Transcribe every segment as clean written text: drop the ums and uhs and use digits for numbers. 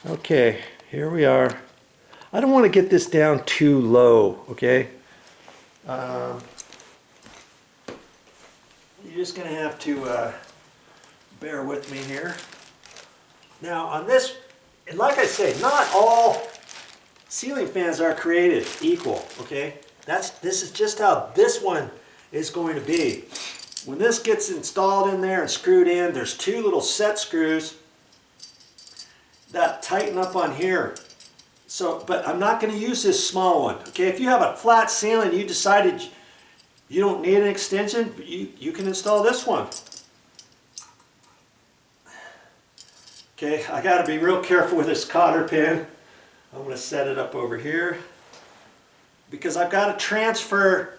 Okay, here we are. I don't want to get this down too low, okay? You're just going to have to bear with me here. Now on this, and like I say, not all ceiling fans are created equal, okay? This is just how this one is going to be. When this gets installed in there and screwed in, there's two little set screws that tighten up on here. So, but I'm not going to use this small one, okay? If you have a flat ceiling, you decided you don't need an extension, you can install this one. Okay, I got to be real careful with this cotter pin. I'm going to set it up over here because I've got to transfer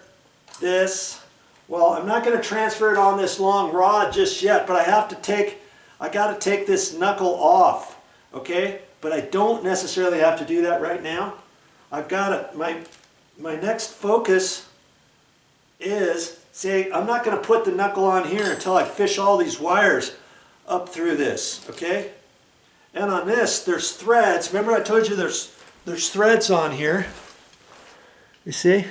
this. Well, I'm not going to transfer it on this long rod just yet, but I got to take this knuckle off, okay? But I don't necessarily have to do that right now. I've got to, my next focus is, say, I'm not going to put the knuckle on here until I fish all these wires up through this, okay? And on this, there's threads. Remember I told you there's threads on here. You see?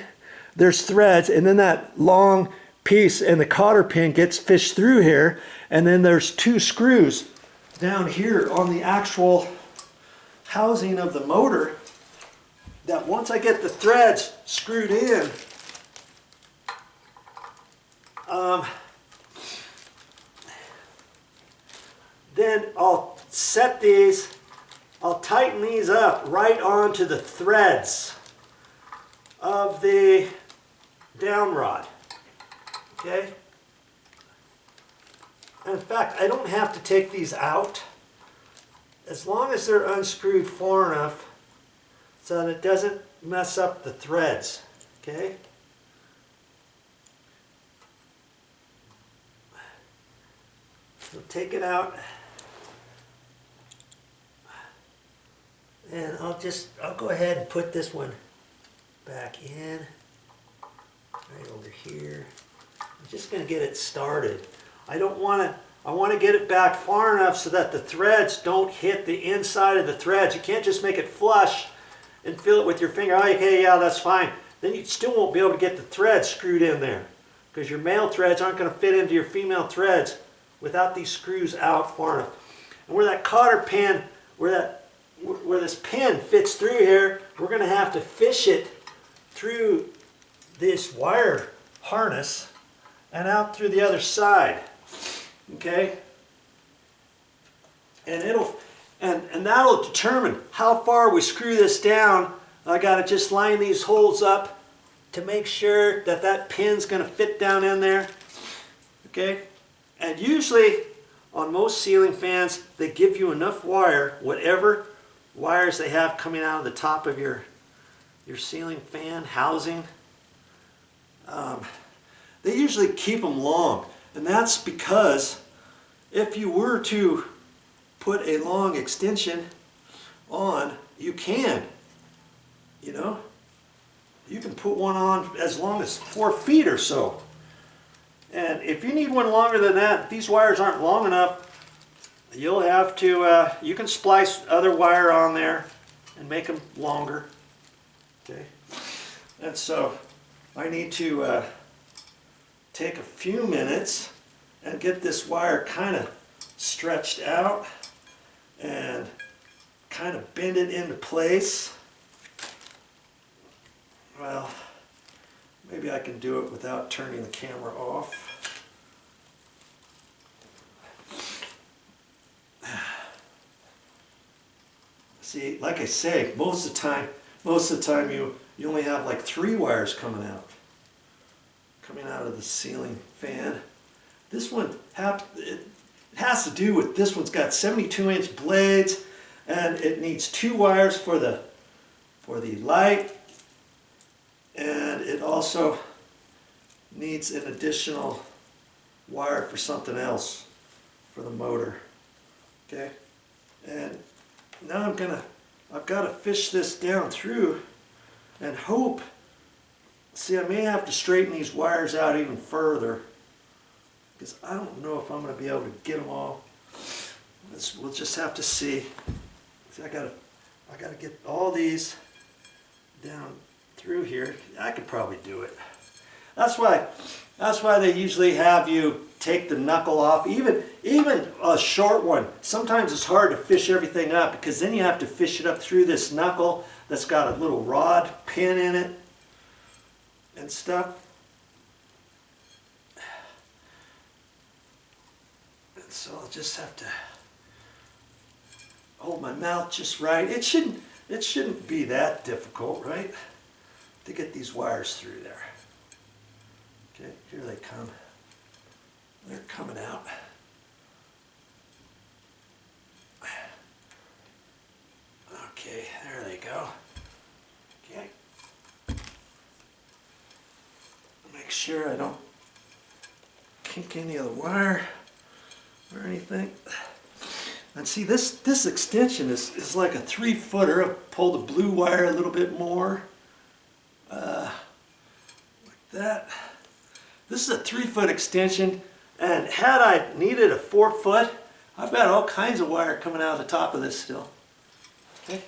There's threads, and then that long piece and the cotter pin gets fished through here, and then there's two screws down here on the actual housing of the motor that once I get the threads screwed in, then I'll set these, I'll tighten these up right onto the threads of the down rod. Okay? In fact, I don't have to take these out as long as they're unscrewed far enough so that it doesn't mess up the threads. Okay? So take it out. And I'll go ahead and put this one back in, right over here. I'm just going to get it started. I want to get it back far enough so that the threads don't hit the inside of the threads. You can't just make it flush and fill it with your finger. Oh, okay, yeah, that's fine. Then you still won't be able to get the threads screwed in there because your male threads aren't going to fit into your female threads without these screws out far enough. And where that cotter pin, where this pin fits through here, we're going to have to fish it through this wire harness and out through the other side. Okay? And that'll determine how far we screw this down. I got to just line these holes up to make sure that that pin's going to fit down in there. Okay? And usually on most ceiling fans, they give you enough wire, whatever wires they have coming out of the top of your ceiling fan housing. They usually keep them long, and that's because if you were to put a long extension on, you can, you know, you can put one on as long as 4 feet or so. And if you need one longer than that, these wires aren't long enough, you'll have to, you can splice other wire on there and make them longer. Okay, and so I need to take a few minutes and get this wire kind of stretched out and kind of bend it into place. Well, maybe I can do it without turning the camera off. See, like I say, most of the time you only have like 3 wires coming out of the ceiling fan. This one it has to do with this one's got 72-inch blades, and it needs 2 wires for the light, and it also needs an additional wire for something else for the motor. Okay, and now I've got to fish this down through and hope. See, I may have to straighten these wires out even further because I don't know if I'm going to be able to get them all. We'll just have to see. See, I gotta get all these down through here. I could probably do it. That's why they usually have you take the knuckle off. Even a short one, sometimes it's hard to fish everything up because then you have to fish it up through this knuckle that's got a little rod pin in it and stuff. And so I'll just have to hold my mouth just right. It shouldn't be that difficult, right? To get these wires through there. Okay, here they come. They're coming out. Okay, there they go. Okay. Make sure I don't kink any of the wire or anything. And see, this extension is like a 3-footer. I'll pull the blue wire a little bit more. Like that. This is a 3-foot extension, and had I needed a 4-foot, I've got all kinds of wire coming out of the top of this still. Okay.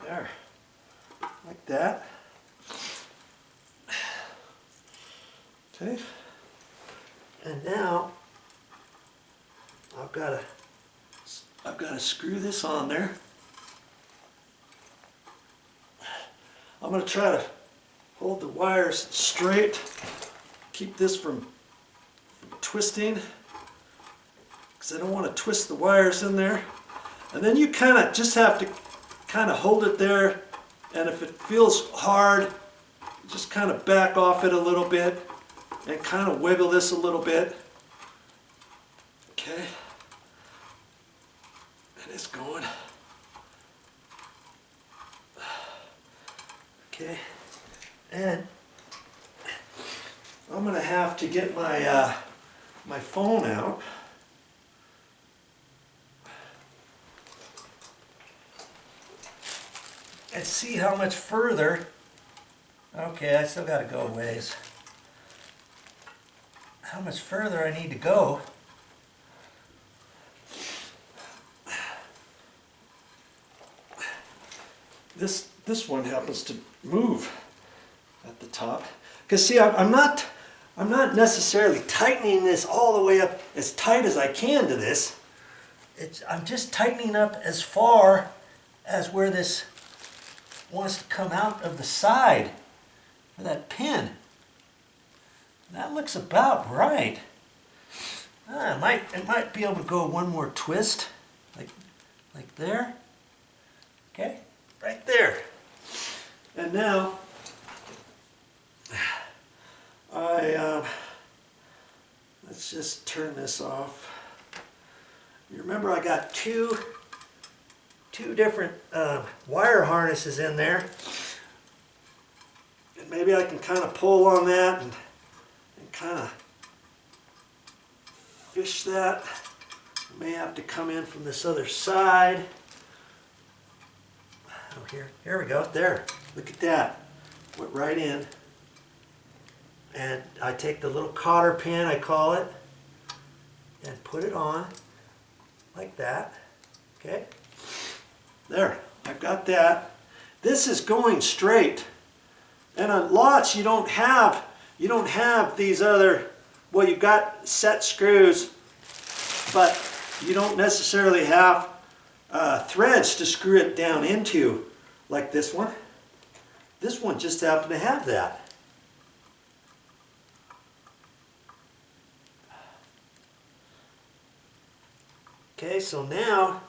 There. Like that. Okay. And now I've got to screw this on there. I'm going to try to hold the wires straight, keep this from twisting, because I don't want to twist the wires in there. And then you kind of just have to kind of hold it there, and if it feels hard, just kind of back off it a little bit and kind of wiggle this a little bit. Okay. And it's going. Okay. And I'm going to have to get my my phone out. And see how much further. Okay, I still got to go a ways. How much further I need to go. This one happens to move at the top. Because see, I'm not necessarily tightening this all the way up as tight as I can to this. I'm just tightening up as far as where this wants to come out of the side of that pin. That looks about right. It might be able to go one more twist, like there. Okay, right there. And now let's just turn this off. You remember I got two different wire harnesses in there, and maybe I can kind of pull on that and kind of fish that. I may have to come in from this other side. Oh, here we go. There, look at that. Went right in. And I take the little cotter pin, I call it, and put it on like that. Okay. There, I've got that. This is going straight. And on lots you don't have these other, well, you've got set screws, but you don't necessarily have threads to screw it down into like this one. This one just happened to have that. Okay, so now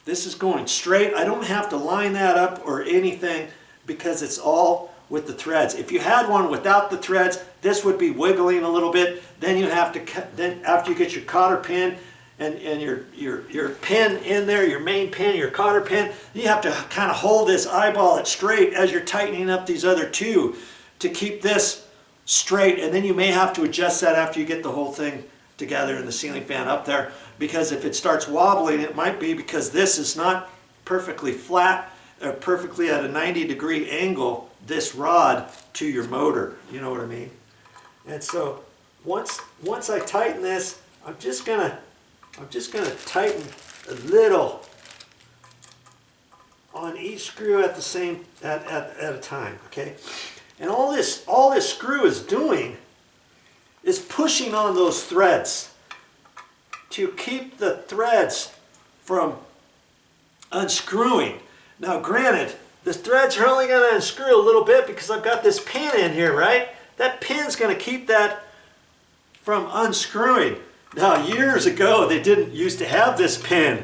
this is going straight. I don't have to line that up or anything because it's all with the threads. If you had one without the threads, this would be wiggling a little bit. Then you have to cut, then after you get your cotter pin and your pin in there, your main pin, your cotter pin, you have to kind of hold this, eyeball it straight as you're tightening up these other two to keep this straight. And then you may have to adjust that after you get the whole thing together in the ceiling fan up there, because if it starts wobbling, it might be because this is not perfectly flat or perfectly at a 90-degree angle, this rod to your motor. You know what I mean? And so once I tighten this, I'm just gonna I'm just going to tighten a little on each screw at the same at a time, okay? And all this screw is doing is pushing on those threads to keep the threads from unscrewing. Now granted, the threads are only going to unscrew a little bit because I've got this pin in here, right? That pin's going to keep that from unscrewing. Now years ago they didn't used to have this pin,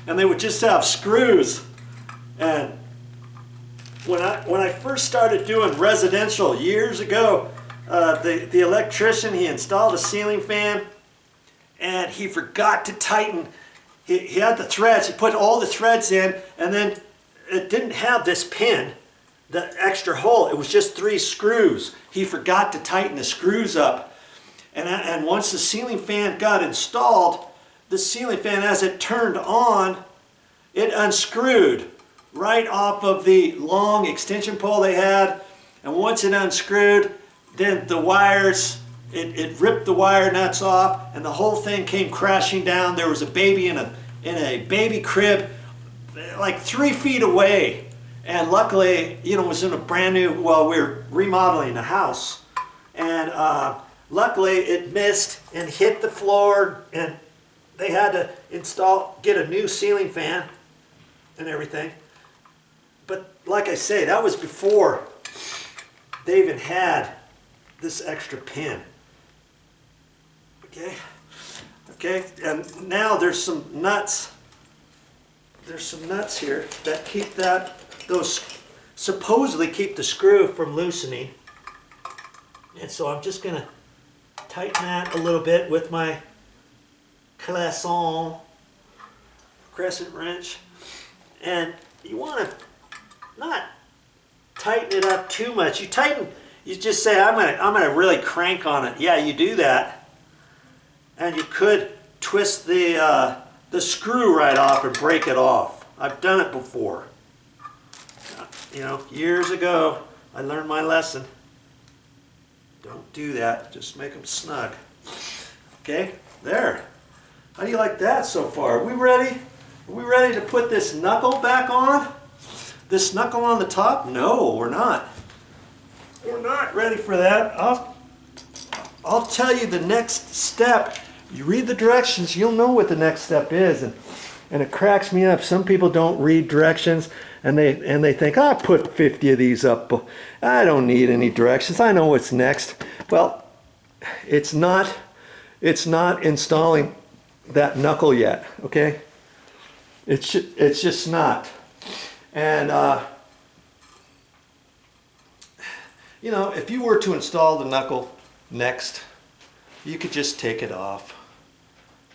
and they would just have screws. And when I first started doing residential years ago, the electrician, he installed a ceiling fan and he forgot to tighten. He had the threads, he put all the threads in, and then it didn't have this pin, the extra hole. It was just 3 screws. He forgot to tighten the screws up. And once the ceiling fan got installed, the ceiling fan, as it turned on, it unscrewed right off of the long extension pole they had. And once it unscrewed, then the wires, it ripped the wire nuts off, and the whole thing came crashing down. There was a baby in a baby crib like 3 feet away. And luckily, you know, it was in a brand new, well, we were remodeling the house. And luckily it missed and hit the floor, and they had to get a new ceiling fan and everything. But like I say, that was before they even had this extra pin. Okay, and now there's some nuts. There's some nuts here that keep those supposedly keep the screw from loosening. And so I'm just going to tighten that a little bit with my crescent wrench. And you want to not tighten it up too much. You just say, I'm gonna really crank on it. Yeah, you do that, and you could twist the screw right off and break it off. I've done it before. You know, years ago, I learned my lesson. Don't do that. Just make them snug. Okay, there. How do you like that so far? Are we ready? Are we ready to put this knuckle back on? This knuckle on the top? No, we're not. We're not ready for that. I'll tell you the next step. You read the directions, you'll know what the next step is. And it cracks me up. Some people don't read directions, and they think, I put 50 of these up. I don't need any directions. I know what's next. Well, it's not installing that knuckle yet, okay? It's just not. And you know, if you were to install the knuckle next, you could just take it off.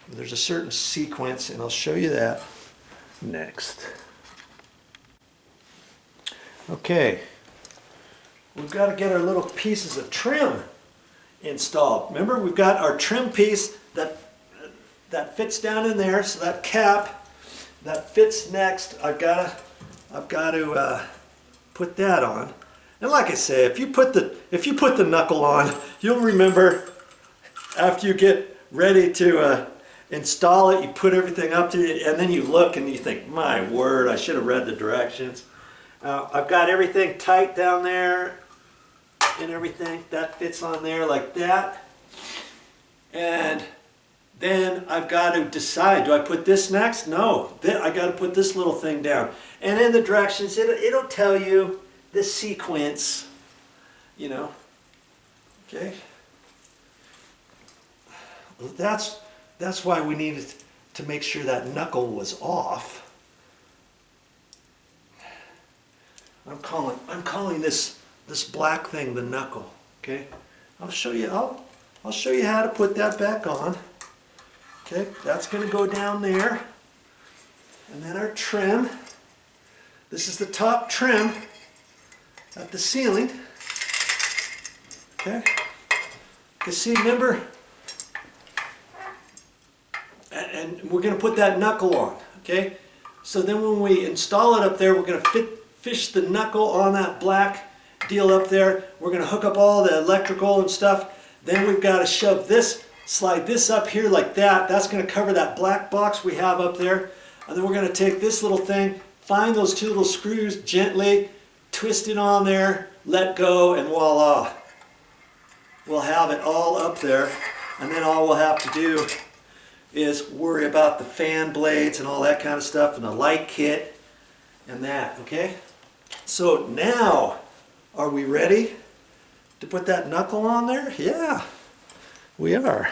There's a certain sequence, and I'll show you that next. Okay, we've got to get our little pieces of trim installed. Remember, we've got our trim piece that fits down in there, so that cap that fits next. I've got to put that on. And like I say, if you put the knuckle on, you'll remember after you get ready to install it, you put everything up to it, and then you look and you think, my word, I should have read the directions. I've got everything tight down there and everything. That fits on there like that. And then I've got to decide, do I put this next? No, then I got to put this little thing down. And in the directions, it'll tell you the sequence, you know. Okay. That's why we needed to make sure that knuckle was off. I'm calling this black thing the knuckle. Okay. I'll show you how to put that back on. Okay, that's going to go down there. And then our trim. This is the top trim at the ceiling. Okay. You see, remember, and we're going to put that knuckle on. Okay. So then when we install it up there, we're going to fish the knuckle on that black deal up there. We're going to hook up all the electrical and stuff. Then we've got to shove this slide this up here like that. That's going to cover that black box we have up there. And then we're going to take this little thing, find those two little screws gently, twist it on there, let go, and voila. We'll have it all up there. And then all we'll have to do is worry about the fan blades and all that kind of stuff and the light kit and that, okay? So now, are we ready to put that knuckle on there? Yeah, we are.